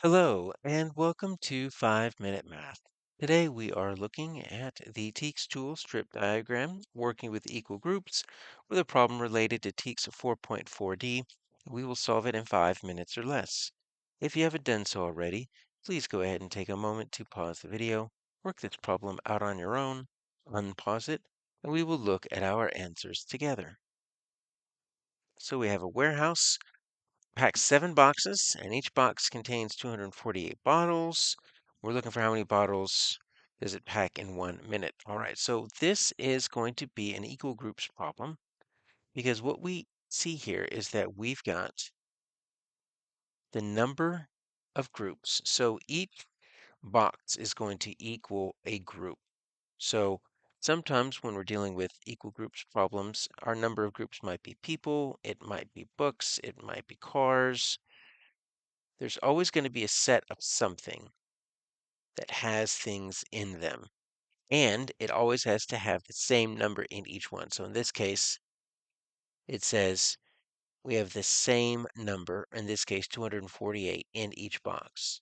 Hello, and welcome to 5 Minute Math. Today we are looking at the TEKS tool strip diagram, working with equal groups with a problem related to TEKS 4.4D. We will solve it in 5 minutes or less. If you haven't done so already, please go ahead and take a moment to pause the video, work this problem out on your own, unpause it, and we will look at our answers together. So we have a warehouse. Packs 7 boxes, and each box contains 248 bottles. We're looking for how many bottles does it pack in 1 minute. All right, so this is going to be an equal groups problem because what we see here is that we've got the number of groups. So each box is going to equal a group. So sometimes when we're dealing with equal groups problems, our number of groups might be people, it might be books, it might be cars. There's always going to be a set of something that has things in them. And it always has to have the same number in each one. So in this case, it says we have the same number, in this case 248, in each box.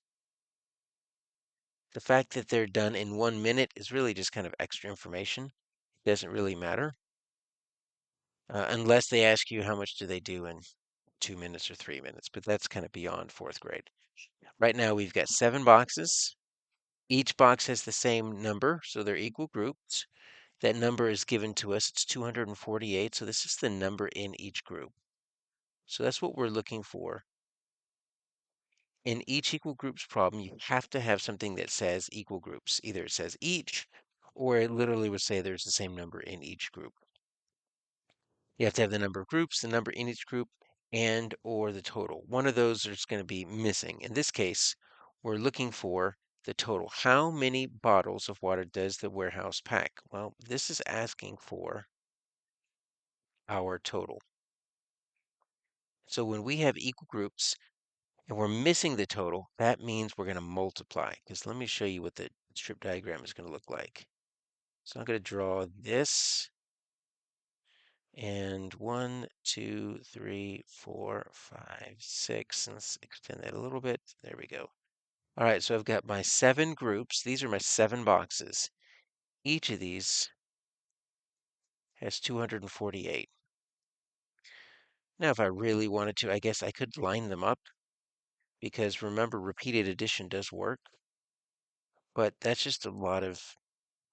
The fact that they're done in 1 minute is really just kind of extra information. It doesn't really matter. Unless they ask you how much do they do in 2 minutes or 3 minutes, but that's kind of beyond fourth grade. Right now we've got 7 boxes. Each box has the same number, so they're equal groups. That number is given to us. It's 248, so this is the number in each group. So that's what we're looking for. In each equal groups problem, you have to have something that says equal groups. Either it says each, or it literally would say there's the same number in each group. You have to have the number of groups, the number in each group, and or the total. One of those is going to be missing. In this case, we're looking for the total. How many bottles of water does the warehouse pack? Well, this is asking for our total. So when we have equal groups and we're missing the total, that means we're going to multiply. Because let me show you what the strip diagram is going to look like. So I'm going to draw this. And 1, 2, 3, 4, 5, 6. And let's extend that a little bit. There we go. All right, so I've got my 7 groups. These are my 7 boxes. Each of these has 248. Now, if I really wanted to, I guess I could line them up because remember, repeated addition does work, but that's just a lot of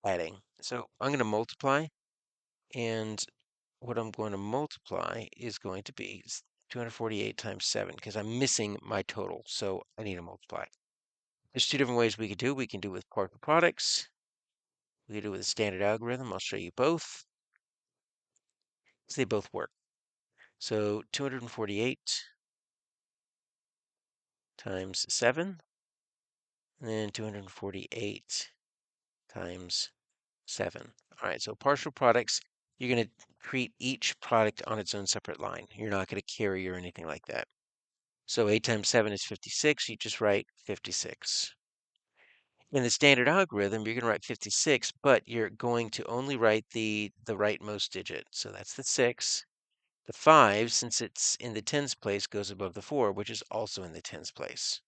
adding. So I'm going to multiply, and what I'm going to multiply is going to be 248 times 7 because I'm missing my total, so I need to multiply. There's 2 different ways we could do it. We can do it with partial products. We can do it with a standard algorithm. I'll show you both. So they both work. So 248 times 7, and then 248 times 7. All right, so partial products, you're going to treat each product on its own separate line. You're not going to carry or anything like that. So 8 times 7 is 56. You just write 56. In the standard algorithm, you're going to write 56, but you're going to only write the rightmost digit. So that's the 6. The 5, since it's in the tens place, goes above the 4, which is also in the tens place.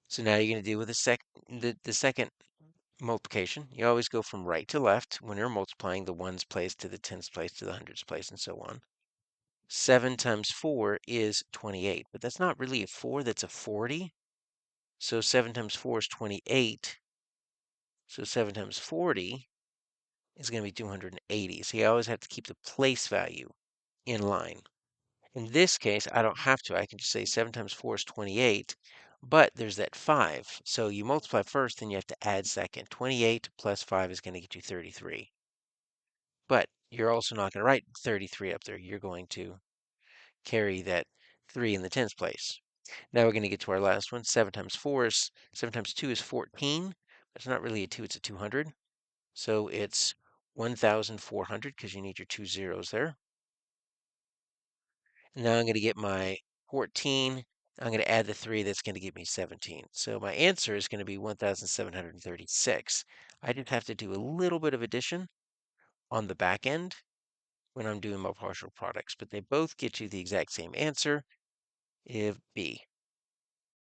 So now you're going to deal with the second multiplication. You always go from right to left when you're multiplying the ones place to the tens place to the hundreds place and so on. 7 times 4 is 28, but that's not really a 4, that's a 40. So 7 times 4 is 28. So 7 times 40 is going to be 280. So you always have to keep the place value in line. In this case, I don't have to. I can just say 7 times 4 is 28, but there's that 5. So you multiply first, then you have to add second. 28 plus 5 is going to get you 33. But you're also not going to write 33 up there. You're going to carry that 3 in the tens place. Now we're going to get to our last one. 7 times 7 times 2 is 14. It's not really a 2, it's a 200. So it's 1,400 because you need your 2 zeros there. Now I'm going to get my 14. I'm going to add the 3. That's going to give me 17. So my answer is going to be 1,736. I just have to do a little bit of addition on the back end when I'm doing my partial products, but they both get you the exact same answer, if B.